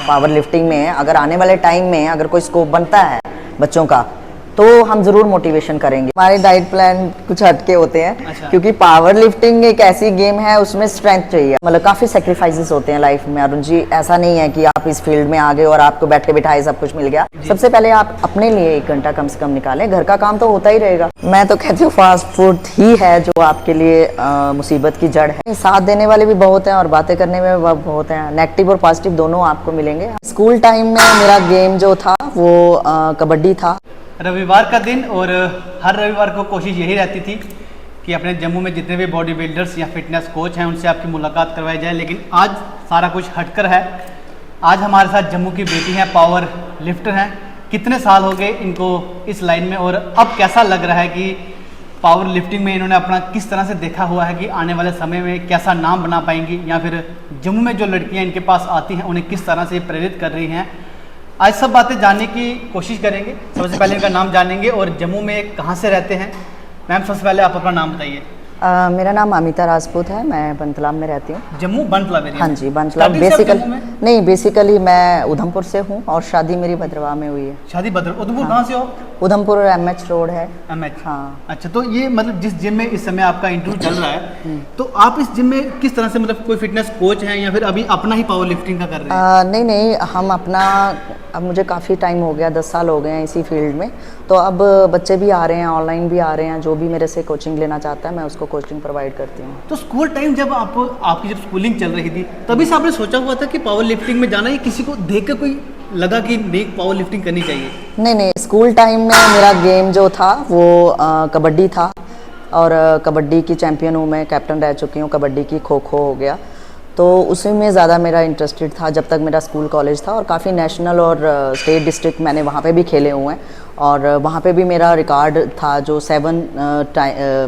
Power lifting में, अगर आने वाले टाइम में अगर कोई स्कोप बनता है बच्चों का तो हम ज़रूर मोटिवेशन करेंगे। हमारे डाइट प्लान कुछ हटके होते हैं। अच्छा। क्योंकि पावर लिफ्टिंग एक ऐसी गेम है, उसमें स्ट्रेंथ चाहिए, मतलब काफ़ी सेक्रीफाइसेस होते हैं लाइफ में अरुण जी। ऐसा नहीं है कि आप इस फील्ड में आ गए और आपको बैठे बिठाए सब कुछ मिल गया। सबसे पहले आप अपने लिए 1 घंटा कम से कम निकालें, घर का काम तो होता ही रहेगा। मैं तो कहती हूँ फास्ट फूड ही है जो आपके लिए मुसीबत की जड़ है। साथ देने वाले भी बहुत हैं और बातें करने में बहुत हैं, नेगेटिव और पॉजिटिव दोनों आपको मिलेंगे। स्कूल टाइम में मेरा गेम जो था वो कबड्डी था। रविवार का दिन और हर रविवार को कोशिश यही रहती थी कि अपने जम्मू में जितने भी बॉडी बिल्डर्स या फिटनेस कोच हैं उनसे आपकी मुलाकात करवाई जाए, लेकिन आज सारा कुछ हटकर है। आज हमारे साथ जम्मू की बेटी हैं, पावर लिफ्टर हैं। कितने साल हो गए इनको इस लाइन में और अब कैसा लग रहा है कि पावर लिफ्टिंग में इन्होंने अपना किस तरह से देखा हुआ है कि आने वाले समय में कैसा नाम बना पाएंगी, या फिर जम्मू में जो लड़कियाँ इनके पास आती हैं उन्हें किस तरह से प्रेरित कर रही हैं। आज सब बातें जानने की कोशिश करेंगे। सबसे पहले इनका नाम जानेंगे और जम्मू में कहाँ से रहते हैं। मैम सबसे पहले आप अपना नाम बताइए। मेरा नाम अमिता राजपूत है, मैं बनतलाब में रहती हूँ। जम्मू बनतलाब एरिया? हाँ जी, बनतलाब। बेसिकली मैं उधमपुर से हूँ और शादी मेरी भद्रवाह में हुई है। शादी उधमपुर? कहाँ से हो? उधमपुर MH रोड है। MH? हाँ। अच्छा, तो ये मतलब जिस जिम में इस समय आपका इंटरव्यू चल रहा है तो आप इस जिम में किस तरह से, मतलब कोई फिटनेस कोच हैं या फिर अभी अपना ही पावर लिफ्टिंग का कर रहे हैं? नहीं, हम अपना, अब मुझे काफ़ी टाइम हो गया, 10 साल हो गए हैं इसी फील्ड में। तो अब बच्चे भी आ रहे हैं, ऑनलाइन भी आ रहे हैं, जो भी मेरे से कोचिंग लेना चाहता है मैं उसको कोचिंग प्रोवाइड करती हूँ। तो स्कूल टाइम जब आपकी जब स्कूलिंग चल रही थी तभी से आपने सोचा हुआ था कि पावर लिफ्टिंग में जाना, या किसी को देख कर कोई लगा कि नहीं पावर लिफ्टिंग करनी चाहिए? नहीं, स्कूल टाइम में मेरा गेम जो था वो कबड्डी था और कबड्डी की चैम्पियन हूँ मैं, कैप्टन रह चुकी हूँ कबड्डी की। खो खो हो गया, तो उसी में ज़्यादा मेरा इंटरेस्टेड था जब तक मेरा स्कूल कॉलेज था। और काफ़ी नेशनल और स्टेट डिस्ट्रिक्ट मैंने वहाँ पे भी खेले हुए हैं और वहाँ पे भी मेरा रिकॉर्ड था जो 7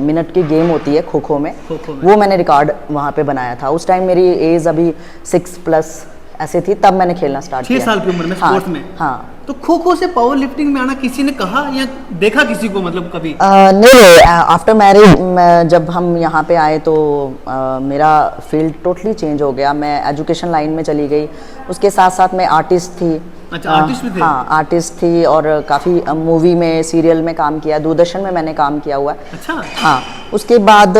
मिनट की गेम होती है खो खो में, वो मैंने रिकॉर्ड वहाँ पे बनाया था। उस टाइम मेरी एज अभी 6+ ऐसे थी, तब मैंने खेलना स्टार्ट किया। 6 साल की उम्र में? हाँ, स्पोर्ट्स में? हाँ। तो खो खो से पावर लिफ्टिंग में आना किसी ने कहा या देखा किसी को, मतलब कभी? नहीं, आफ्टर मैरिज जब हम यहाँ पे आए तो मेरा फील्ड टोटली चेंज हो गया। मैं एजुकेशन लाइन में चली गई, उसके साथ साथ मैं आर्टिस्ट थी। अच्छा, आर्टिस्ट भी थे? हाँ, आर्टिस्ट थी और काफ़ी मूवी में, सीरियल में काम किया, दूरदर्शन में मैंने काम किया हुआ है। अच्छा। हाँ, उसके बाद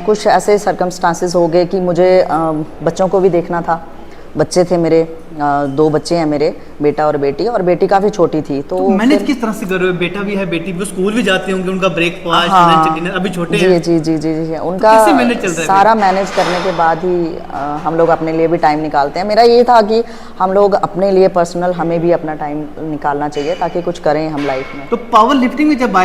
कुछ ऐसे सर्कमस्टांसेस हो गए कि मुझे बच्चों को भी देखना था। बच्चे थे मेरे, 2 बच्चे हैं मेरे, बेटा और बेटी काफ़ी छोटी थी। तो मैनेज किस तरह से कर रहे हो? बेटा भी है, बेटी भी, स्कूल भी जाते होंगे, उनका ब्रेकफास्ट, लंच, डिनर, अभी छोटे हैं। जी, उनका कैसे मैनेज चल रहा है? सारा मैनेज करने के बाद ही हम लोग अपने लिए भी टाइम निकालते हैं। मेरा ये था कि हम लोग अपने लिए पर्सनल, हमें भी अपना टाइम निकालना चाहिए ताकि कुछ करें हम लाइफ में। तो पावर लिफ्टिंग में जब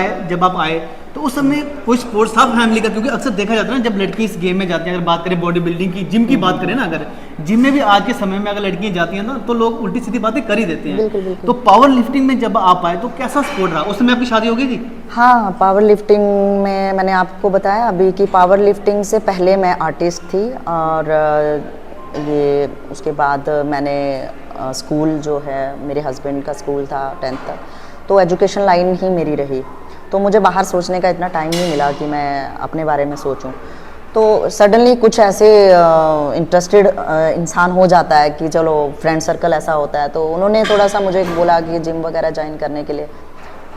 आप आए तो उस समय कोई स्पोर्ट्स था फैमिली का? क्योंकि अक्सर देखा जाता है ना, जब लड़की इस गेम में जाती हैं, अगर बात करें बॉडी बिल्डिंग की, जिम की बात करें ना, अगर जिम में भी आज के समय में अगर लड़कियां जाती हैं ना तो लोग उल्टी सीधी बातें कर ही देते हैं। बिल्कुल। तो पावर लिफ्टिंग में जब आप आए तो कैसा स्पोर्ट रहा? उस समय आपकी शादी हो गई थी? हाँ, पावर लिफ्टिंग में मैंने आपको बताया अभी कि पावर लिफ्टिंग से पहले मैं आर्टिस्ट थी और ये उसके बाद मैंने स्कूल जो है, मेरे हस्बैंड का स्कूल था 10th तक, तो एजुकेशन लाइन ही मेरी रही। तो मुझे बाहर सोचने का इतना टाइम नहीं मिला कि मैं अपने बारे में सोचूं। तो सडनली कुछ ऐसे इंटरेस्टेड इंसान हो जाता है कि चलो फ्रेंड सर्कल ऐसा होता है, तो उन्होंने थोड़ा सा मुझे बोला कि जिम वगैरह ज्वाइन करने के लिए।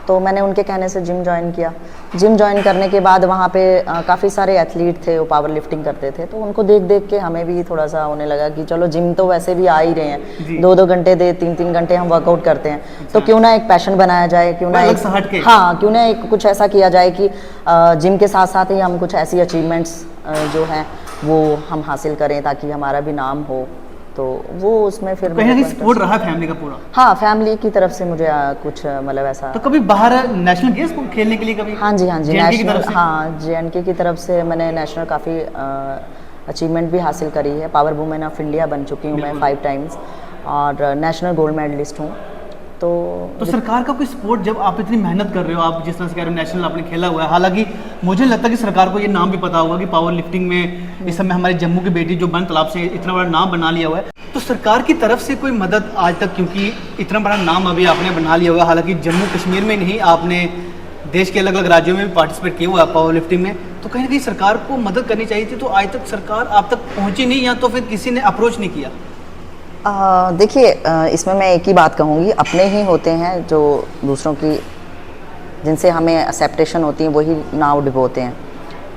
तो मैंने उनके कहने से जिम ज्वाइन किया। जिम ज्वाइन करने के बाद वहाँ पे काफ़ी सारे एथलीट थे, वो पावर लिफ्टिंग करते थे, तो उनको देख देख के हमें भी थोड़ा सा होने लगा कि चलो जिम तो वैसे भी आ ही रहे हैं, 2-2 घंटे 3-3 घंटे हम वर्कआउट करते हैं। अच्छा। तो क्यों ना एक पैशन बनाया जाए, क्यों ना एक कुछ ऐसा किया जाए कि जिम के साथ साथ ही हम कुछ ऐसी अचीवमेंट्स जो हैं वो हम हासिल करें ताकि हमारा भी नाम हो। तो वो उसमें फिर सपोर्ट रहा फैमिली का पूरा? हाँ, फैमिली की तरफ से मुझे कुछ मतलब ऐसा। तो कभी बाहर नेशनल गेम्स खेलने के लिए कभी? हाँ जी, नेशनल, हाँ, JNK की तरफ से मैंने नेशनल काफ़ी अचीवमेंट भी हासिल करी है। पावर वुमेन ऑफ इंडिया बन चुकी हूँ मैं 5 टाइम्स और नेशनल गोल्ड मेडलिस्ट हूँ। तो सरकार का कोई सपोर्ट, जब आप इतनी मेहनत कर रहे हो, आप जिस तरह से कह रहे हो नेशनल आपने खेला हुआ है, हालांकि मुझे लगता है कि सरकार को ये नाम भी पता होगा कि पावर लिफ्टिंग में इस समय हमारे जम्मू की बेटी जो बनतलाब से इतना बड़ा नाम बना लिया हुआ है, तो सरकार की तरफ से कोई मदद आज तक, क्योंकि इतना बड़ा नाम अभी आपने बना लिया हुआ है, हालांकि जम्मू कश्मीर में नहीं, आपने देश के अलग अलग राज्यों में भी पार्टिसिपेट किया हुआ है पावर लिफ्टिंग में, तो कहीं ना कहीं सरकार को मदद करनी चाहिए थी। तो आज तक सरकार आप तक पहुँची नहीं, या तो फिर किसी ने अप्रोच नहीं किया? देखिए, इसमें मैं एक ही बात कहूँगी, अपने ही होते हैं जो दूसरों की, जिनसे हमें एक्सेप्टेशन होती है वही नाव डुबोते हैं।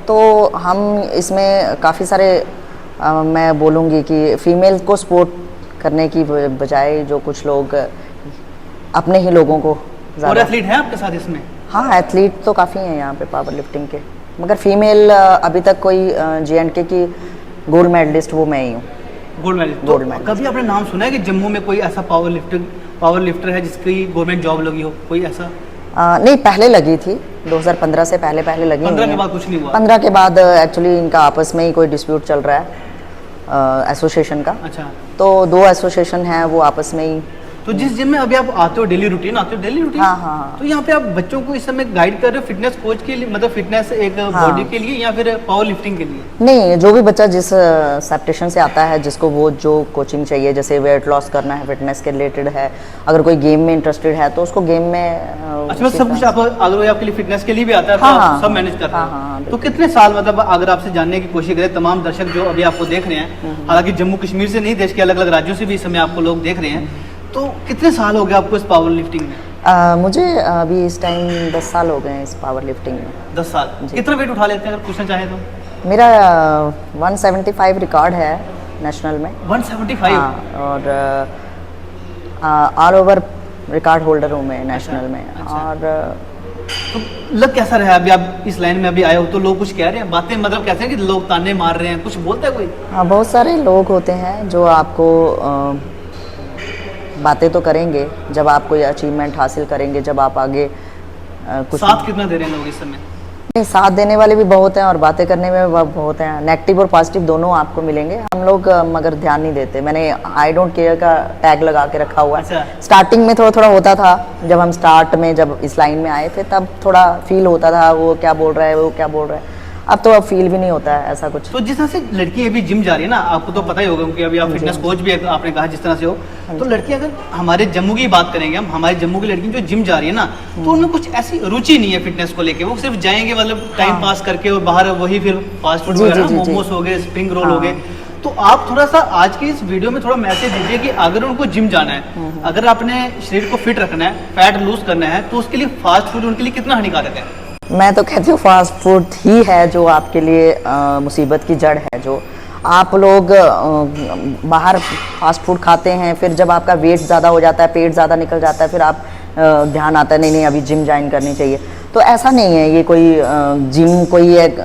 तो हम इसमें काफ़ी सारे मैं बोलूँगी कि फ़ीमेल को सपोर्ट करने की बजाय जो कुछ लोग अपने ही लोगों को और ज़्यादा। एथलीट हैं आपके साथ इसमें? हाँ, एथलीट तो काफ़ी हैं यहाँ पे पावर लिफ्टिंग के, मगर फीमेल अभी तक कोई JNK की गोल्ड मेडलिस्ट वो मैं ही हूँ। Gold medal. गोल्ड तो मेडल। कभी आपने नाम सुना है कि जम्मू में कोई ऐसा पावर लिफ्टर है जिसकी गवर्नमेंट जॉब लगी हो, कोई ऐसा? नहीं, पहले लगी थी 2015 से पहले लगी 15 हुई के हैं। बाद कुछ नहीं हुआ? 15 के बाद एक्चुअली इनका आपस में ही कोई डिस्प्यूट चल रहा है एसोसिएशन का। अच्छा। तो 2 एसोसिएशन हैं, वो आपस में ही। तो जिस जिम में अभी आप आते हो, डेली रूटीन आते हो, डेली रूटीन? हाँ, हाँ, हाँ। तो यहाँ पे आप बच्चों को इस समय गाइड कर रहे हो फिटनेस कोच के लिए, मतलब फिटनेस एक हाँ। बॉडी के लिए या फिर पावर लिफ्टिंग के लिए? नहीं, जो भी बच्चा जिस सेप्टेशन से आता है, जिसको वो जो कोचिंग चाहिए, जैसे वेट लॉस करना है, फिटनेस के रिलेटेड है, अगर कोई गेम में इंटरेस्टेड है तो उसको गेम में अच्छा, मतलब सब कुछ आप, अगर वो आपके लिए फिटनेस के लिए भी आता है तो हाँ, आप हाँ, सब मैनेज करते हाँ, हो? हाँ, तो कितने साल, मतलब अगर आपसे जानने की कोशिश करें, तमाम दर्शक जो अभी आपको देख रहे हैं, हालांकि जम्मू कश्मीर से नहीं, देश के अलग अलग राज्यों से भी इस समय आपको लोग देख रहे हैं, तो कितने साल हो गए आपको इस पावर लिफ्टिंग में? मुझे अभी इस टाइम 10 साल हो गए हैं इस पावर लिफ्टिंग में। 10 साल। कितना वेट उठा लेते हैं अगर पूछना चाहे तो? मेरा 175 रिकॉर्ड है नेशनल में। 175? हाँ, और ऑल ओवर रिकॉर्ड होल्डर हूँ मैं नेशनल में। अच्छा। और तो लग कैसा रहा है? अभी आप इस लाइन में अभी आए हो तो लोग कुछ कह रहे हैं, बातें मतलब कैसे हैं कि लोग ताने मार रहे हैं, कुछ बोलता है कोई? हाँ, बहुत सारे लोग होते हैं जो आपको बातें तो करेंगे जब आप कोई अचीवमेंट हासिल करेंगे, जब आप आगे कुछ। साथ कितना दे रहे हैं लोग इस समय? नहीं, साथ देने वाले भी बहुत हैं और बातें करने में भी बहुत हैं। नेगेटिव और पॉजिटिव दोनों आपको मिलेंगे। हम लोग मगर ध्यान नहीं देते। मैंने आई डोंट केयर का टैग लगा के रखा हुआ है। अच्छा। स्टार्टिंग में थोड़ा थोड़ा होता था, जब हम स्टार्ट में जब इस लाइन में आए थे तब थोड़ा फील होता था, वो क्या बोल रहा है, वो क्या बोल रहा है। अब तो अब फील भी नहीं होता है ऐसा कुछ। तो जिस तरह से लड़की अभी जिम जा रही है ना, आपको तो पता ही होगा क्योंकि अभी आप फिटनेस कोच भी आपने कहा जिस तरह से हो, तो लड़की अगर हमारे जम्मू की बात करेंगे, हम हमारे जम्मू की लड़की जो जिम जा रही है ना, तो उनमें कुछ ऐसी रुचि नहीं है फिटनेस को लेके। वो सिर्फ जाएंगे मतलब टाइम पास करके और बाहर वही फिर फास्ट फूड वगैरह, मोमोस हो गए, स्प्रिंग रोल हो गए। तो आप थोड़ा सा आज की इस वीडियो में थोड़ा मैसेज दीजिए कि अगर उनको जिम जाना है, अगर आपने शरीर को फिट रखना है, फैट लूज करना है, तो उसके लिए फास्ट फूड उनके लिए कितना हानिकारक है? मैं तो कहती हूँ फास्ट फूड ही है जो आपके लिए मुसीबत की जड़ है। जो आप लोग बाहर फास्ट फूड खाते हैं, फिर जब आपका वेट ज़्यादा हो जाता है, पेट ज़्यादा निकल जाता है, फिर आप ध्यान आता है नहीं अभी जिम ज्वाइन करनी चाहिए। तो ऐसा नहीं है, ये कोई जिम कोई एक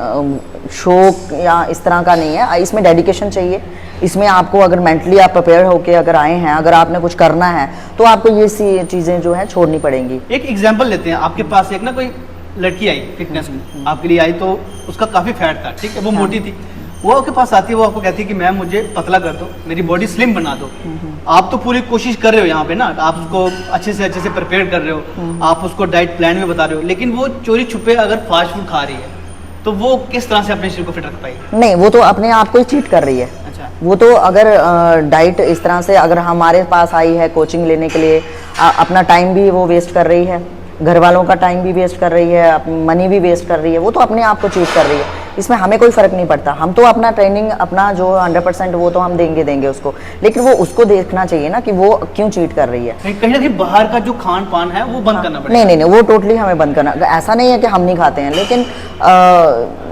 शौक या इस तरह का नहीं है। इसमें डेडिकेशन चाहिए। इसमें आपको अगर मेंटली आप प्रिपेयर होके अगर आए हैं, अगर आपने कुछ करना है, तो आपको ये सी चीज़ें जो हैं छोड़नी पड़ेंगी। एक एग्जाम्पल लेते हैं, आपके पास एक ना कोई लड़की आई फिटनेस में आपके लिए आई, तो उसका काफ़ी फैट था, ठीक है, वो मोटी थी। वो आपके पास आती है, वो आपको कहती है कि मैम मुझे पतला कर दो, मेरी बॉडी स्लिम बना दो। आप तो पूरी कोशिश कर रहे हो यहाँ पे ना, आप उसको अच्छे से प्रिपेयर कर रहे हो, आप उसको डाइट प्लान में बता रहे हो, लेकिन वो चोरी छुपे अगर फास्ट फूड खा रही है, तो वो किस तरह से अपने शरीर को फिट रख पाएगी? नहीं, वो तो अपने आप को ही चीट कर रही है। अच्छा। वो तो अगर डाइट इस तरह से अगर हमारे पास आई है कोचिंग लेने के लिए, अपना टाइम भी वो वेस्ट कर रही है, घर वालों का टाइम भी वेस्ट कर रही है, मनी भी वेस्ट कर रही है, वो तो अपने आप को चीट कर रही है। इसमें हमें कोई फ़र्क नहीं पड़ता। हम तो अपना ट्रेनिंग अपना जो 100% वो तो हम देंगे उसको, लेकिन वो उसको देखना चाहिए ना कि वो क्यों चीट कर रही है। कहीं ना कहीं बाहर का जो खान पान है वो बंद करना पड़ेगा। नहीं, वो टोटली हमें बंद करना। ऐसा नहीं है कि हम नहीं खाते हैं, लेकिन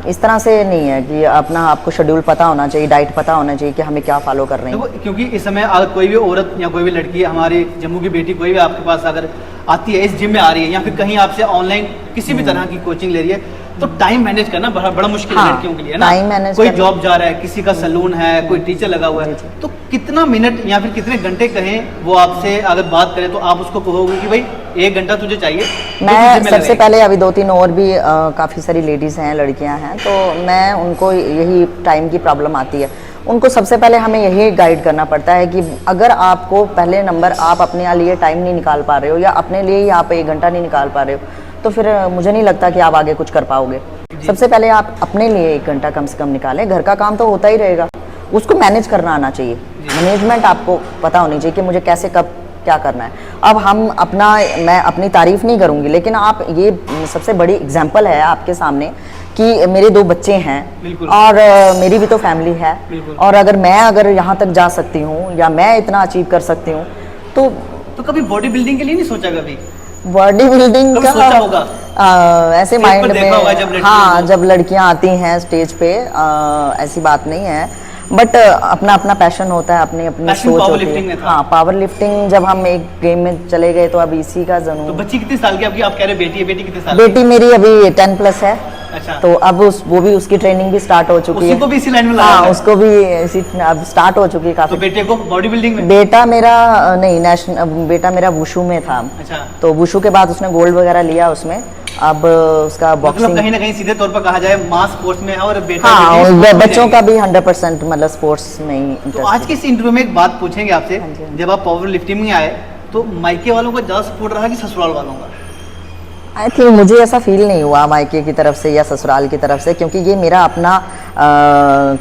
इस तरह से नहीं है कि अपना आपको शेड्यूल पता होना चाहिए, डाइट पता होना चाहिए कि हमें क्या फॉलो कर रहे हैं। क्योंकि इस समय अगर कोई भी औरत या कोई भी लड़की, हमारी जम्मू की बेटी कोई भी आपके पास अगर आती है, इस जिम में आ रही है या फिर कहीं आपसे ऑनलाइन किसी भी तरह की कोचिंग ले रही है, तो टाइम मैनेज करना बड़ा मुश्किल है लड़कियों के लिए ना। टाइम मैनेज कोई जॉब जा रहा है, किसी का सैलून है, कोई टीचर लगा हुआ है, तो कितना मिनट या फिर कितने घंटे कहें वो आपसे अगर बात करें तो आप उसको कहोगे कि भाई 1 घंटा तुझे चाहिए? मैं सबसे पहले अभी 2-3 और भी काफ़ी सारी लेडीज़ हैं, लड़कियां हैं, तो मैं उनको यही टाइम की प्रॉब्लम आती है। उनको सबसे पहले हमें यही गाइड करना पड़ता है कि अगर आपको पहले नंबर आप अपने लिए टाइम नहीं निकाल पा रहे हो या अपने लिए ही आप 1 घंटा नहीं निकाल पा रहे हो, तो फिर मुझे नहीं लगता कि आप आगे कुछ कर पाओगे। सबसे पहले आप अपने लिए 1 घंटा कम से कम निकालें। घर का काम तो होता ही रहेगा, उसको मैनेज करना आना चाहिए। मैनेजमेंट आपको पता होनी चाहिए कि मुझे कैसे कब क्या करना है। अब हम अपना, मैं अपनी तारीफ नहीं करूँगी, लेकिन आप ये सबसे बड़ी एग्जाम्पल है आपके सामने कि मेरे 2 बच्चे हैं बिल्कुल। और मेरी भी तो फैमिली है, बिल्कुल। और अगर यहाँ तक जा सकती हूँ या मैं इतना अचीव कर सकती हूँ तो कभी बॉडी बिल्डिंग के लिए नहीं सोचा? कभी बॉडी बिल्डिंग कभी का सोचा होगा? ऐसे स्टेज पर माइंड देखा होगा जब में, लड़कियां हाँ, को। जब लड़कियां आती हैं स्टेज पे, ऐसी बात नहीं है, बट अपना अपना पैशन होता है, अपनी अपनी Passion सोच power होती lifting है। में था। हाँ, पावर लिफ्टिंग जब हम एक गेम में चले गए तो अब इसी का तो जुनून। बच्ची कितने साल की आपकी? आप कह रहे बेटी है, बेटी कितने साल की? बेटी मेरी अभी 10+ है, अच्छा। तो अब वो भी, उसकी ट्रेनिंग भी स्टार्ट हो चुकी उसी है। को भी इसी लाइन में लगाया हाँ, है? उसको भी इसी, अब स्टार्ट हो चुकी है तो काफी। बेटे को बॉडी बिल्डिंग में? बेटा मेरा नहीं, नेशनल, बेटा मेरा वुशु में था। अच्छा। तो वुशु के बाद उसने गोल्ड वगैरह लिया उसमें, अब उसका मतलब बॉक्सिंग। कहीं ना कहीं सीधे तौर पर कहा जाए मास स्पोर्ट्स में है और बेटा हाँ, बेटी और sports में बच्चों रहेंगे। का भी 100% मतलब स्पोर्ट्स में ही तो इंटरेस्ट आज के इस इंटरव्यू में एक बात पूछेंगे आपसे, हाँ जी। जब आप पावर लिफ्टिंग में आए तो मायके वालों का ज़्यादा सपोर्ट रहा कि ससुराल वालों का? आई थिंक मुझे ऐसा फील नहीं हुआ मायके की तरफ से या ससुराल की तरफ से, क्योंकि ये मेरा अपना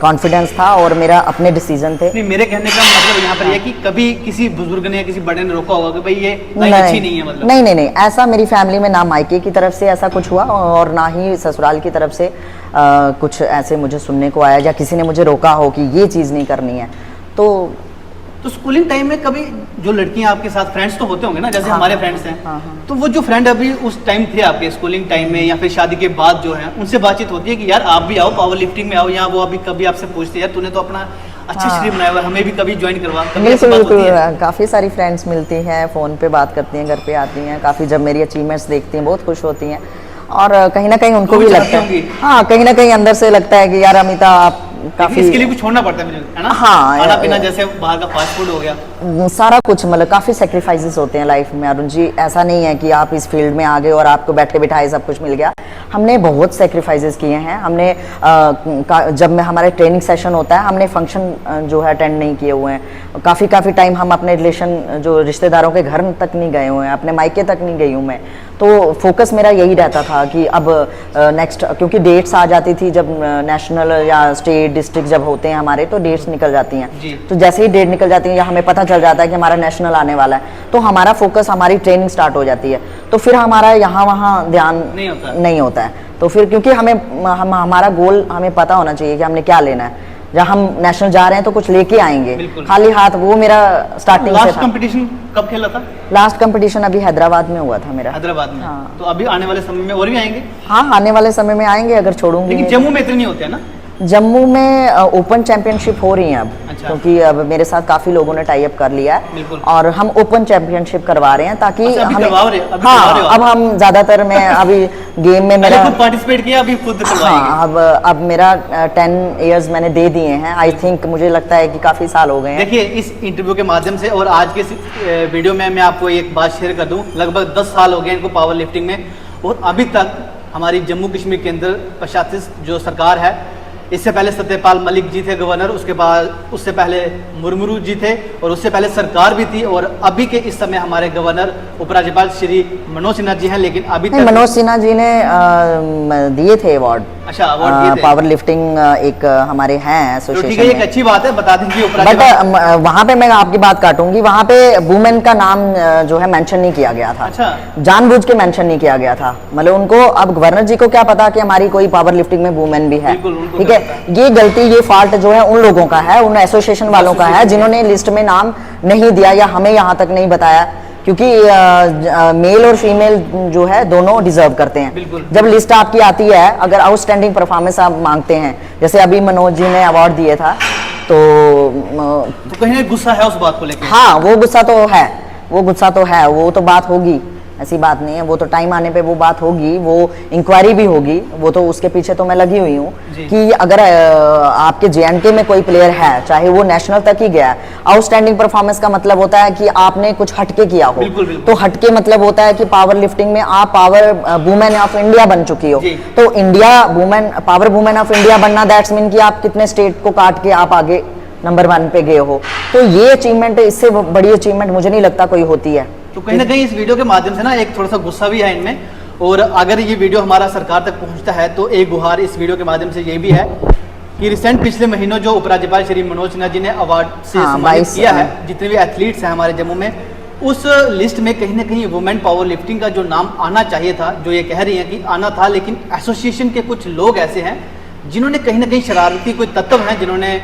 कॉन्फिडेंस था और मेरा अपने डिसीजन थे। नहीं, मेरे कहने का मतलब यहाँ पर यह है कि कभी किसी बुजुर्ग ने या किसी बड़े ने रोका होगा कि भाई ये लाइन अच्छी नहीं है, मतलब? नहीं, ऐसा मेरी फैमिली में ना मायके की तरफ से ऐसा कुछ हुआ और ना ही ससुराल की तरफ से कुछ ऐसे मुझे सुनने को आया या किसी ने मुझे रोका हो कि ये चीज़ नहीं करनी है। तो स्कूलिंग टाइम में कभी जो लड़कियां आपके साथ, फ्रेंड्स तो होते होंगे ना, जैसे हाँ, हमारे फ्रेंड्स हैं, हाँ, हाँ। तो वो जो फ्रेंड अभी उस टाइम थे आपके स्कूलिंग टाइम में या फिर शादी के बाद जो है, उनसे बातचीत होती है कि यार आप भी आओ पावर लिफ्टिंग में आओ, या वो अभी कभी आपसे पूछते हैं यार तूने तो अपना अच्छा हाँ। शरीर बनाया हुआ है, हमें भी कभी ज्वाइन करवा? कभी ऐसी बिल्कुल बात होती है? बिल्कुल, काफ़ी सारी फ्रेंड्स मिलती हैं, फ़ोन पे बात करती हैं, घर पे आती हैं, काफ़ी जब मेरी अचीवमेंट्स देखती हैं बहुत खुश होती हैं, और कहीं ना कहीं उनको वो भी भी लगता चाहती है, होंगी। हाँ, कहीं ना कहीं अंदर से लगता है कि यार अमिता आप लेकिन काफ़ी, इसके लिए कुछ छोड़ना पड़ता है मुझे, है ना? हाँ, खाना पीना, जैसे बाहर का फास्ट फूड हो गया, सारा कुछ, मतलब काफ़ी सेक्रीफाइसेस होते हैं लाइफ में अरुण जी। ऐसा नहीं है कि आप इस फील्ड में आ गए और आपको बैठे बिठाए सब कुछ मिल गया। हमने बहुत सेक्रीफाइसेस किए हैं। हमने जब में हमारे ट्रेनिंग सेशन होता है, हमने फंक्शन जो है अटेंड नहीं किए हुए हैं। काफ़ी टाइम हम अपने रिलेशन, जो रिश्तेदारों के घर तक नहीं गए हुए हैं, अपने मायके तक नहीं गई हूँ मैं। तो फोकस मेरा यही रहता था कि अब नेक्स्ट, क्योंकि डेट्स आ जाती थी जब नेशनल या स्टेट डिस्ट्रिक्ट जब होते हैं हमारे, तो डेट्स निकल जाती हैं। जी। तो जैसे ही डेट निकल जाती है या हमें पता चल जाता है कि हमारा नेशनल आने वाला है, तो हमारा फोकस, हमारी ट्रेनिंग स्टार्ट हो जाती है, तो फिर हमारा यहाँ वहाँ ध्यान नहीं होता है। तो फिर क्योंकि हमारा गोल हमें पता होना चाहिए कि हमने क्या लेना है। जब हम नेशनल जा रहे हैं तो कुछ लेके आएंगे, खाली हाथ, वो मेरा स्टार्टिंग से लास्ट था। कंपटीशन कब खेला था? लास्ट कंपटीशन अभी हैदराबाद में हुआ था मेरा। हैदराबाद में? हाँ। तो अभी आने वाले समय में और भी आएंगे? हाँ, आने वाले समय में आएंगे अगर छोड़ूंगी लेकिन नहीं तो। जम्मू में इतने नहीं होते हैं ना? जम्मू में ओपन चैंपियनशिप हो रही हैं अब। अच्छा। क्योंकि अब मेरे साथ काफ़ी लोगों ने टाई अप कर लिया है, बिल्कुल। और हम ओपन चैंपियनशिप करवा रहे हैं ताकि अच्छा, अभी हमें, करवा रहे हो? अभी हाँ, करवा रहे हो आप? अब हम ज़्यादातर, मैं अभी गेम में पहले मेरा, खुद पार्टिसिपेट किया, अभी खुद करवाएंगे? हाँ, अब मेरा 10 इयर्स मैंने दे दिए हैं। आई थिंक, मुझे लगता है कि काफ़ी साल हो गए हैं। देखिए, इस इंटरव्यू के माध्यम से और आज के इस वीडियो में मैं आपको एक बात शेयर कर दूं, लगभग 10 साल हो गए इनको पावर लिफ्टिंग में, और अभी तक हमारी जम्मू कश्मीर के अंदर प्रशासित जो सरकार है, इससे पहले सत्यपाल मलिक जी थे गवर्नर, उसके बाद उससे पहले मुर्मू जी थे, और उससे पहले सरकार भी थी, और अभी के इस समय हमारे गवर्नर उपराज्यपाल श्री मनोज सिन्हा जी हैं। लेकिन अभी नहीं, तक मनोज सिन्हा जी ने दिए थे अवार्ड। अच्छा, अवार्ड दिए थे? पावर लिफ्टिंग एक हमारे हैं तो ठीक है, एसोसिएशन एक में। अच्छी बात है, बता दें कि बट उपराज्यपाल। वहाँ पे मैं आपकी बात काटूंगी, वहाँ पे वुमेन का नाम जो है मेंशन नहीं किया गया था। अच्छा। जानबूझ के मेंशन नहीं किया गया था, मतलब उनको, अब गवर्नर जी को क्या पता कि हमारी कोई पावर लिफ्टिंग में वुमेन भी है। बिल्कुल, उनको ठीक क्या है, ये गलती, ये फॉल्ट जो है उन लोगों का है, उन एसोसिएशन वालों का है जिन्होंने लिस्ट में नाम नहीं दिया या हमें यहाँ तक नहीं बताया, क्योंकि मेल और फीमेल जो है दोनों डिजर्व करते हैं। बिल्कुल। जब लिस्ट आपकी आती है, अगर आउटस्टैंडिंग परफॉर्मेंस आप मांगते हैं, जैसे अभी मनोज जी ने अवार्ड दिए था, तो कहीं ना गुस्सा है उस बात को लेकर? हाँ, वो गुस्सा तो है, वो गुस्सा तो है, वो तो बात होगी, ऐसी बात नहीं है, वो तो टाइम आने पे वो बात होगी, वो इंक्वायरी भी होगी, वो तो उसके पीछे तो मैं लगी हुई हूँ कि अगर आपके JNK में कोई प्लेयर है, चाहे वो नेशनल तक ही गया, आउटस्टैंडिंग परफॉर्मेंस का मतलब होता है कि आपने कुछ हटके किया हो। बिल्कुल, बिल्कुल। तो हटके मतलब होता है कि पावर लिफ्टिंग में आप पावर वुमेन ऑफ इंडिया बन चुकी हो, तो India women, power women of India बनना, दैट्स मीन कि आप कितने स्टेट को काट के आप आगे नंबर 1 पे गए हो। तो ये अचीवमेंट, इससे बड़ी अचीवमेंट मुझे नहीं लगता कोई होती है। तो कहीं ना कहीं इस वीडियो के माध्यम से ना एक थोड़ा सा गुस्सा भी है इनमें, और अगर ये वीडियो हमारा सरकार तक पहुंचता है तो एक गुहार इस वीडियो के माध्यम से ये भी है कि रिसेंट पिछले महीनों जो उपराज्यपाल श्री मनोज सिन्हा जी ने अवार्ड से सम्मानित किया है जितने भी एथलीट्स हैं हमारे जम्मू में, उस लिस्ट में कहीं ना कहीं वुमेन पावर लिफ्टिंग का जो नाम आना चाहिए था, जो ये कह रही हैं कि आना था, लेकिन एसोसिएशन के कुछ लोग ऐसे हैं जिन्होंने कहीं ना कहीं शरारती कोई तत्व हैं जिन्होंने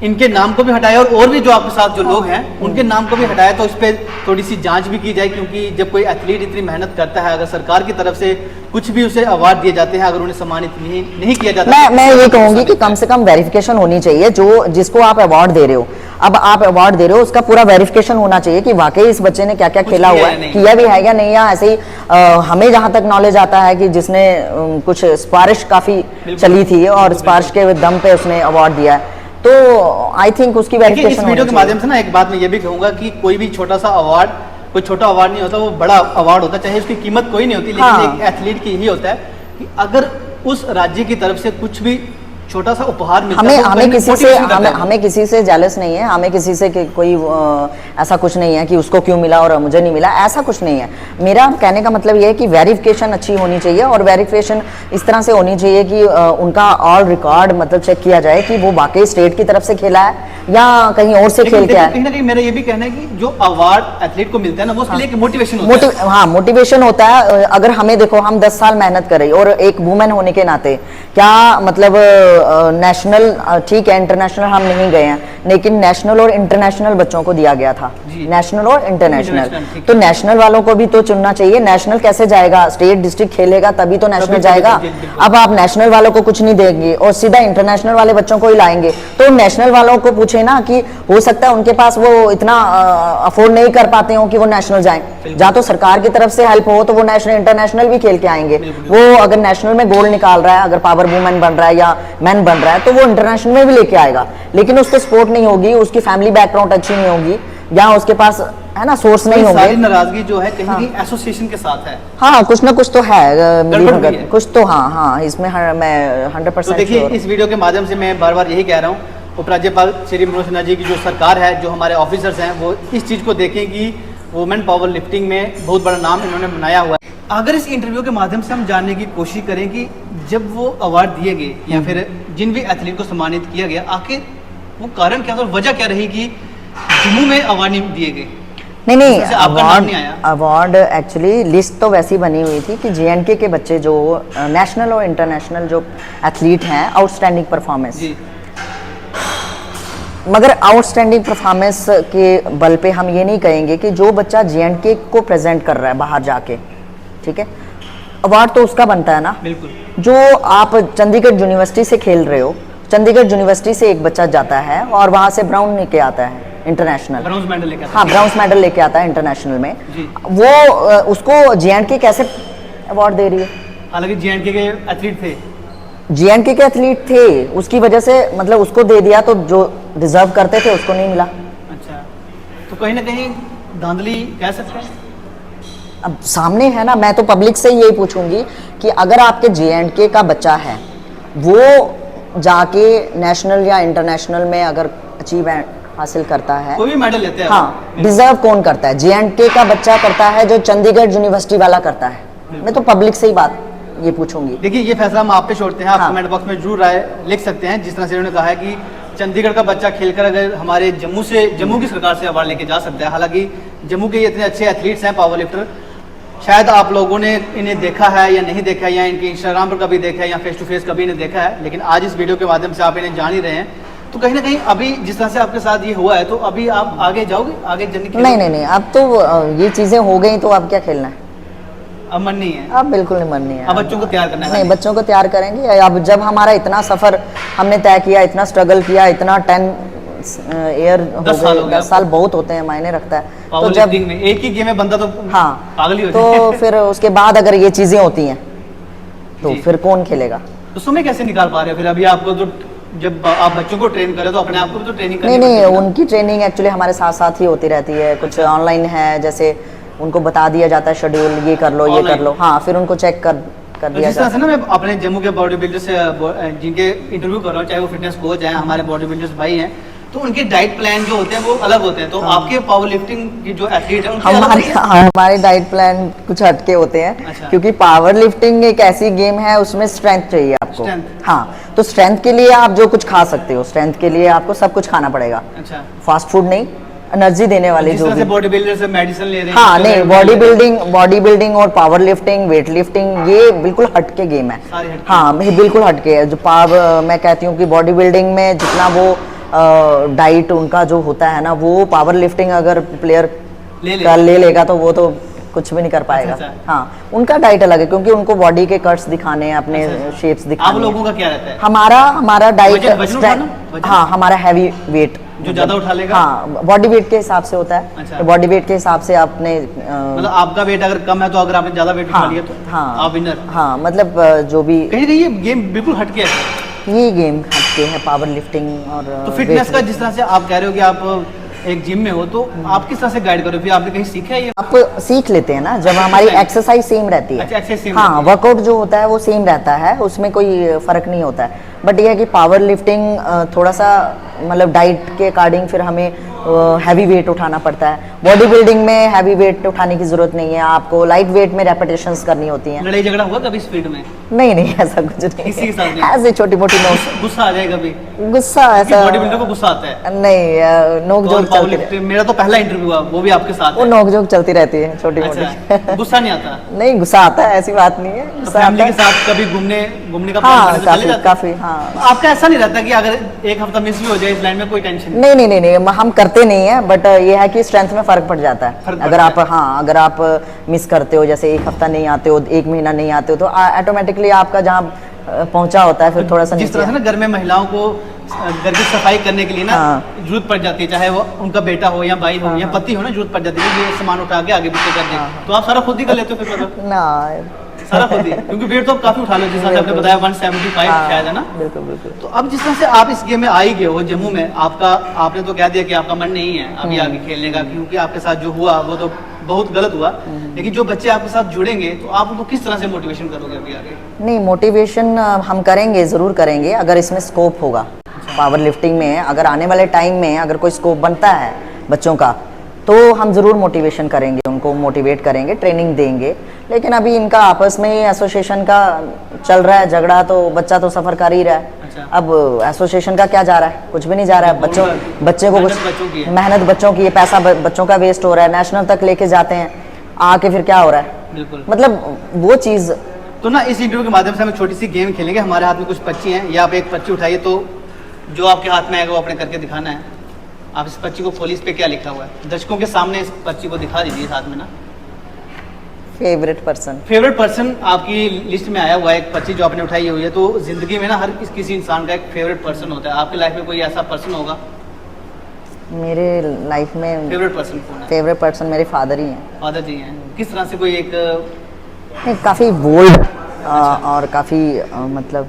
इनके नाम को भी हटाया और भी जो आपके साथ जो लोग हैं उनके नाम को भी हटाया। तो इस पर थोड़ी सी जांच भी की जाए, क्योंकि जब कोई एथलीट इतनी मेहनत करता है, अगर सरकार की तरफ से कुछ भी उसे अवार्ड दिए जाते हैं, अगर उन्हें सम्मानित नहीं किया जाता, मैं ये कहूंगी कि कम से कम वेरिफिकेशन होनी चाहिए। जो जिसको आप अवार्ड दे रहे हो, अब आप अवार्ड दे रहे हो, उसका पूरा वेरिफिकेशन होना चाहिए कि वाकई इस बच्चे ने क्या क्या खेला हुआ है, किया भी है या नहीं, या ऐसे ही हमें जहां तक नॉलेज आता है कि जिसने कुछ सिफारिश काफी चली थी और सिफारिश के दम पे उसने अवार्ड दिया है, तो आई थिंक उसकी वेरिफिकेशन। इस वीडियो के माध्यम से ना एक बात मैं ये भी कहूंगा कि कोई भी छोटा सा अवार्ड कोई छोटा अवार्ड नहीं होता, वो बड़ा अवार्ड होता है, चाहे उसकी कीमत कोई नहीं होती, लेकिन हाँ। एक एथलीट की यही होता है कि अगर उस राज्य की तरफ से कुछ भी छोटा सा उपहार मिलता है, हमें किसी से जेलस नहीं है, हमें किसी से कोई ऐसा कुछ नहीं है कि उसको क्यों मिला और मुझे नहीं मिला, ऐसा कुछ नहीं है। मेरा कहने का मतलब ये है कि वेरिफिकेशन अच्छी होनी चाहिए और वेरिफिकेशन इस तरह से होनी चाहिए कि उनका ऑल रिकॉर्ड मतलब चेक किया जाए कि वो वाकई स्टेट की तरफ से खेला है या कहीं और से खेल के आया। कहीं ना कहीं मेरा ये भी कहना है कि जो अवार्ड एथलीट को मिलता है ना, वो उसके लिए एक मोटिवेशन होता है। हाँ, मोटिवेशन होता है। अगर हमें देखो, हम 10 साल मेहनत कर रही और एक वुमेन होने के नाते क्या मतलब नेशनल, ठीक है इंटरनेशनल हम नहीं गए हैं, लेकिन नेशनल और इंटरनेशनल बच्चों को दिया गया था, नेशनल और इंटरनेशनल। तो नेशनल वालों को भी तो चुनना चाहिए। नेशनल कैसे जाएगा, स्टेट डिस्ट्रिक्ट खेलेगा तभी तो नेशनल जाएगा। अब आप नेशनल वालों को कुछ नहीं देंगे और सीधा इंटरनेशनल वाले बच्चों को ही लाएंगे, तो नेशनल वालों को पूछे ना कि हो सकता है उनके पास वो इतना अफोर्ड नहीं कर पाते हो कि वो नेशनल जाएं। जहाँ तो सरकार की तरफ से हेल्प हो तो वो नेशनल इंटरनेशनल भी खेल के आएंगे। वो अगर नेशनल में गोल्ड निकाल रहा है, अगर पावर वुमेन बन रहा है या मैन बन रहा है, तो वो इंटरनेशनल में भी लेके आएगा। लेकिन उसको सपोर्ट नहीं होगी, उसकी फैमिली बैकग्राउंड अच्छी नहीं होगी, या उसके पास है ना सोर्स नहीं होंगे। सारी नाराजगी जो है कहीं एसोसिएशन के साथ है। हाँ, कुछ ना कुछ तो है, कुछ तो हाँ इसमें मैं 100% तो देखिए, इस वीडियो के माध्यम से मैं बार बार यही कह रहा हूँ, उपराज्यपाल श्री मनोज सिन्हा जी की जो सरकार है, जो हमारे ऑफिसर्स हैं, वो इस चीज़ को देखें कि वुमेन पावर लिफ्टिंग में बहुत बड़ा नाम इन्होंने बनाया हुआ है। अगर इस इंटरव्यू के माध्यम से हम जानने की कोशिश करें कि जब वो अवार्ड दिए गए या फिर जिन भी एथलीट को सम्मानित किया गया, आखिर वो कारण क्या था, वजह क्या रही कि जम्मू में अवार्ड नहीं दिए गए? नहीं, अवार्ड एक्चुअली लिस्ट तो वैसी बनी हुई थी कि JNK के बच्चे जो नेशनल और इंटरनेशनल जो एथलीट हैं, आउटस्टैंडिंग परफॉर्मेंस, मगर आउटस्टैंडिंग परफॉर्मेंस के बल पे हम ये नहीं कहेंगे कि जो बच्चा JNK को प्रेजेंट कर रहा है बाहर जाके, ठीक है, अवार्ड तो उसका बनता है ना। बिल्कुल। जो आप चंडीगढ़ यूनिवर्सिटी से खेल रहे हो, चंडीगढ़ यूनिवर्सिटी से एक बच्चा जाता है और वहां से ब्राउन लेके आता है इंटरनेशनल, ब्राउन मेडल लेके आता है। हाँ, ब्राउन मेडल लेके आता है इंटरनेशनल में, वो उसको JNK कैसे अवार्ड दे रही है? हालांकि JNK के एथलीट थे, JNK के एथलीट थे, उसकी वजह से मतलब उसको दे दिया, तो जो डिजर्व करते थे उसको नहीं मिला। अच्छा, तो कहीं ना कहीं धांधली कह सकते हैं। अब सामने है ना, मैं तो पब्लिक से यही पूछूंगी कि अगर आपके JNK का बच्चा है, वो जाके नेशनल या इंटरनेशनल में अगर अचीवमेंट हासिल करता है, कोई भी मेडल लेते हैं, हाँ, डिजर्व कौन करता है? JNK का बच्चा करता है, जो चंडीगढ़ यूनिवर्सिटी वाला करता है। मैं तो पब्लिक से ही बात ये पूछूंगी। देखिए, ये फैसला हम आप पे छोड़ते हैं, आप हाँ। कमेंट बॉक्स में जरूर राय लिख सकते हैं। जिस तरह से उन्होंने कहा है कि चंडीगढ़ का बच्चा खेलकर अगर हमारे जम्मू की सरकार से अवार्ड लेके जा सकता है, हालांकि जम्मू के इतने अच्छे एथलीट्स हैं, पावर लिफ्टर, शायद आप लोगों ने इन्हें देखा है या नहीं देखा है, या इनके इंस्टाग्राम पर कभी देखा है या फेस टू फेस कभी इन्हें देखा है, लेकिन आज इस वीडियो के माध्यम से आप इन्हें जान ही रहे हैं। तो कहीं ना कहीं अभी जिस तरह से आपके साथ ये हुआ है, तो अभी आप आगे जाओगे, आगे जर्नी? नहीं, अब तो ये चीजें हो गई, तो अब क्या खेलना है? अब मन नहीं है? अब बिल्कुल नहीं, मन नहीं है। अब बच्चों को तैयार करना है? नहीं, बच्चों को तैयार करेंगे। अब जब हमारा इतना सफर हमने तय किया, इतना स्ट्रगल किया, इतना 10 ईयर हो गए, 10 साल बहुत होते हैं, मायने रखता है। तो जब में एक ही गेम में बंदा तो हाँ पागल ही हो तो जाए। फिर उसके बाद अगर ये चीजें होती हैं तो फिर कौन खेलेगा? तो समय कैसे निकाल पा रहे हो फिर? अभी आपको तो जब आप बच्चों को ट्रेन करें तो अपने आप को भी तो ट्रेनिंग नहीं, उनकी ट्रेनिंग एक्चुअली हमारे साथ साथ ही होती रहती है। कुछ ऑनलाइन है, जैसे उनको बता दिया जाता है शेड्यूल, ये कर लो, ये कर लो, हाँ, फिर उनको चेक कर दिया जिस तरह से ना मैं अपने जम्मू के बॉडी बिल्डर से जिनके इंटरव्यू कर रहा हूँ, चाहे वो फिटनेस कोच हैं, हमारे बॉडी बिल्डर्स भाई हैं, तो उनके डाइट प्लान जो होते हैं वो अलग होते हैं। तो आपके पावर लिफ्टिंग की जो एथलीट है हमारे डाइट प्लान कुछ हटके होते हैं। अच्छा। क्योंकि पावर लिफ्टिंग एक ऐसी गेम है, उसमें स्ट्रेंथ चाहिए आपको। हाँ, तो स्ट्रेंथ के लिए आप जो कुछ खा सकते हो, स्ट्रेंथ के लिए आपको सब कुछ खाना पड़ेगा। अच्छा। फास्ट फूड नहीं, एनर्जी देने वाले जिस जो तरह से भी। बॉडी बिल्डर से मेडिसिन ले रहे हैं, हाँ तो नहीं, बॉडी बिल्डिंग और पावर लिफ्टिंग, वेट लिफ्टिंग, ये बिल्कुल हटके गेम है। सारे हटके। हाँ बिल्कुल हटके है। जो पावर, मैं कहती हूँ कि बॉडी बिल्डिंग में जितना वो डाइट उनका जो होता है ना, वो पावर लिफ्टिंग अगर प्लेयर ले लेगा तो वो तो कुछ भी नहीं कर पाएगा। अच्छा। हाँ, उनका डाइट अलग है क्योंकि उनको बॉडी के कट्स दिखाने हैं, अपने शेप्स आप दिखाने हैं। लोगों का क्या रहता है? हमारा डाइट, वजन उठाना? वजन? हाँ हमारा हैवी वेट जो ज्यादा उठा लेगा? हाँ, बॉडी वेट के हिसाब से होता है। अच्छा। तो बॉडी वेट के हिसाब से आपने मतलब आपका वेट अगर कम है तो अगर आपने ज्यादा वेट उठा लिया तो आप विनर। हाँ मतलब जो भी कहीं नहीं, ये गेम बिल्कुल हटके है। ये गेम हटके है, पावर लिफ्टिंग और तो फिटनेस का जिस तरह से आप कह रहे हो कि आप एक जिम में हो, तो आप किस तरह से गाइड करो? फिर आपने कहीं सीखा है ये? आप सीख लेते हैं ना, जब हमारी एक्सरसाइज सेम रहती है। अच्छा, एक्सरसाइज सेम हाँ, रहती है। वर्कआउट जो होता है वो सेम रहता है, उसमें कोई फर्क नहीं होता है। बट ये है कि पावर लिफ्टिंग थोड़ा सा मतलब डाइट के अकॉर्डिंग फिर हमें हैवी वेट उठाना पड़ता है। बॉडी बिल्डिंग में हैवी वेट उठाने की जरूरत नहीं है, आपको लाइट वेट में रेपिटेशंस करनी होती हैं। लड़ाई झगड़ा हुआ कभी इस फील्ड में? नहीं ऐसा कुछ नहीं, किसी के साथ नहीं? ऐसे छोटी मोटी नोक, गुस्सा आ जाए कभी? गुस्सा ऐसा बॉडी बिल्डर को गुस्सा आता है? नहीं, नोक तो जोक पावर चलती लिफ्टिंग, मेरा तो पहला इंटरव्यू हुआ, वो भी आपके साथ वो है। नोक जोक चलती रहती है छोटी मोटी। अच्छा, गुस्सा नहीं आता? नहीं, गुस्सा आता है, ऐसी बात नहीं है, तो गुस्सा फैमिली आता के है। साथ कभी घूमने का हाँ, प्लान बने तो चले जाते? काफी हाँ। तो आपका ऐसा नहीं रहता कि अगर एक हफ्ता मिस भी हो जाए इस लाइन में कोई टेंशन नहीं? नहीं, हम करते नहीं है, बट ये है कि स्ट्रेंथ में फर्क पड़ जाता है। फर्क पड़ अगर आप जाता हाँ, अगर आप मिस करते हो, जैसे एक हफ्ता नहीं आते हो, एक महीना नहीं आते हो, तो ऑटोमेटिकली आपका जहाँ पहुंचा होता है फिर थोड़ा सा जिस तरह से ना घर में महिलाओं को घर की सफाई करने के लिए ना हाँ। जरूरत पड़ जाती है, चाहे वो उनका बेटा हो या भाई हो या पति हो ना, जरूरत पड़ जाती है ये सामान उठा के आगे पीछे कर दे, तो आप सारा खुद ही कर लेते हो फिर? मतलब ना, सारा खुद ही, क्योंकि वेट तो आप काफी उठा लो, जिस तरह से आपने बताया 175 शायद है ना? बिल्कुल। तो अब जिस तरह से आप इस गेम में आ ही गए हो जम्मू में, आपने तो कह दिया कि आपका मन नहीं है अभी आगे खेलने का, क्योंकि आपके साथ जो हुआ वो तो बहुत गलत हुआ, लेकिन जो बच्चे आपके साथ जुड़ेंगे तो आप उनको किस तरह से मोटिवेशन करोगे अभी आगे? नहीं, मोटिवेशन हम करेंगे, ज़रूर करेंगे अगर इसमें स्कोप होगा। पावर लिफ्टिंग में अगर आने वाले टाइम में अगर कोई स्कोप बनता है बच्चों का, तो हम ज़रूर मोटिवेशन करेंगे, उनको मोटिवेट करेंगे, ट्रेनिंग देंगे। लेकिन अभी इनका आपस में ही एसोसिएशन का चल रहा है झगड़ा, तो बच्चा तो सफ़र कर ही रहा है। अच्छा। अब एसोसिएशन का क्या जा रहा है? कुछ भी नहीं जा रहा है। बच्चे को कुछ मेहनत बच्चों की है, पैसा बच्चों का वेस्ट हो रहा है, नेशनल तक लेके जाते हैं, आके फिर क्या हो रहा है? बिल्कुल। मतलब वो चीज़। तो ना इस इंटरव्यू के माध्यम से हम एक छोटी सी गेम खेलेंगे। हमारे हाथ में कुछ पर्ची हैं, या आप एक पर्ची उठाइए, तो जो आपके हाथ में आएगा वो आपने करके दिखाना है। आप इस पर्ची को खोलिए, इस पे क्या लिखा हुआ है? दर्शकों के सामने इस पर्ची को दिखा दीजिए साथ में ना। फेवरेट पर्सन आपकी लिस्ट में आया हुआ है, एक पर्ची जो आपने उठाई हुई है। तो जिंदगी में ना हर किसी इंसान का एक फेवरेट पर्सन होता है। आपके लाइफ में कोई ऐसा पर्सन होगा? मेरे लाइफ में फेवरेट पर्सन कौन है? फेवरेट पर्सन मेरे फादर ही हैं। फादर जी हैं। किस तरह से कोई एक काफ़ी बोल्ड और काफ़ी मतलब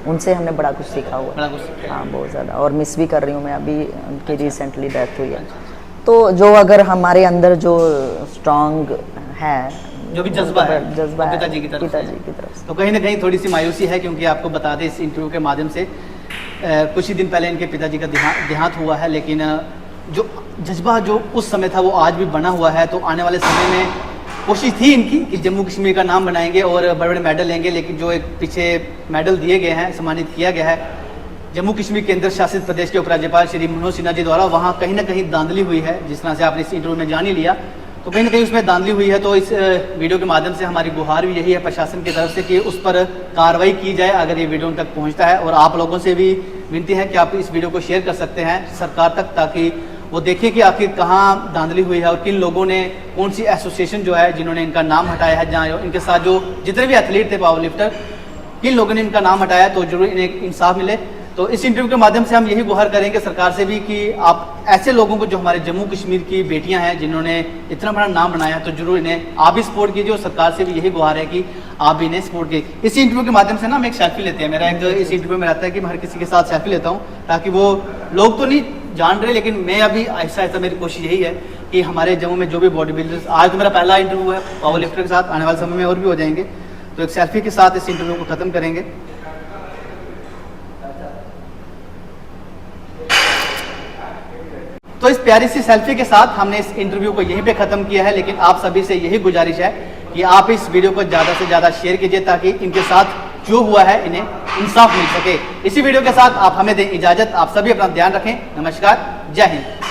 उनसे हमने बड़ा कुछ सीखा हुआ है। बड़ा कुछ सीखा है। हाँ, बहुत ज़्यादा, और मिस भी कर रही हूँ मैं अभी, उनकी रिसेंटली डेथ हुई है। तो जो अगर हमारे अंदर जो स्ट्रॉन्ग है, जो भी जज्बा है पिताजी की तरफ से। तो कहीं ना कहीं थोड़ी सी मायूसी है, क्योंकि आपको बता दें इस इंटरव्यू के माध्यम से कुछ ही दिन पहले इनके पिताजी का देहांत हुआ है, लेकिन जो जज्बा जो उस समय था वो आज भी बना हुआ है। तो आने वाले समय में कोशिश थी इनकी कि जम्मू कश्मीर का नाम बनाएंगे और बड़े बड़े मेडल लेंगे, लेकिन जो एक पीछे मेडल दिए गए हैं, सम्मानित किया गया है जम्मू कश्मीर केंद्र शासित प्रदेश के उपराज्यपाल श्री मनोज सिन्हा जी द्वारा, वहाँ कहीं ना कहीं धांधली हुई है। जिस तरह से आपने इस इंटरव्यू में जान ही लिया, तो कहीं ना कहीं उसमें धांधली हुई है। तो इस वीडियो के माध्यम से हमारी गुहार भी यही है प्रशासन की तरफ से कि उस पर कार्रवाई की जाए अगर ये वीडियो उन तक पहुँचता है। और आप लोगों से भी विनती है कि आप इस वीडियो को शेयर कर सकते हैं सरकार तक, ताकि वो देखे कि आखिर कहाँ धांधली हुई है और किन लोगों ने, कौन सी एसोसिएशन जो है जिन्होंने इनका नाम हटाया है, जहाँ इनके साथ जो जितने भी एथलीट थे पावर लिफ्टर, किन लोगों ने इनका नाम हटाया, तो जरूर इन्हें इंसाफ मिले। तो इस इंटरव्यू के माध्यम से हम यही गुहार करेंगे सरकार से भी कि आप ऐसे लोगों को, जो हमारे जम्मू कश्मीर की बेटियां हैं जिन्होंने इतना बड़ा नाम बनाया है, तो जरूर इन्हें आप भी सपोर्ट कीजिए। और सरकार से भी यही गुहार है कि आप भी इन्हें सपोर्ट कीजिए। इस इंटरव्यू के माध्यम से ना हम एक सेल्फी लेते हैं। मेरा एक इस इंटरव्यू में रहता है कि मैं हर किसी के साथ सेल्फी लेता हूँ, ताकि वो लोग तो नहीं जान रहे, लेकिन मैं अभी ऐसा ऐसा मेरी कोशिश यही है कि हमारे जम्मू में जो भी बॉडी बिल्डर्स, आज तो मेरा पहला इंटरव्यू है पावर लिफ्टर के साथ, आने वाले समय में और भी हो जाएंगे। तो एक सेल्फी के साथ इस इंटरव्यू को खत्म करेंगे। तो इस प्यारी सी सेल्फी के साथ हमने इस इंटरव्यू को यहीं पे खत्म किया है, लेकिन आप सभी से यही गुजारिश है कि आप इस वीडियो को ज़्यादा से ज़्यादा शेयर कीजिए, ताकि इनके साथ जो हुआ है इन्हें इंसाफ मिल सके। इसी वीडियो के साथ आप हमें दें इजाज़त। आप सभी अपना ध्यान रखें। नमस्कार, जय हिंद।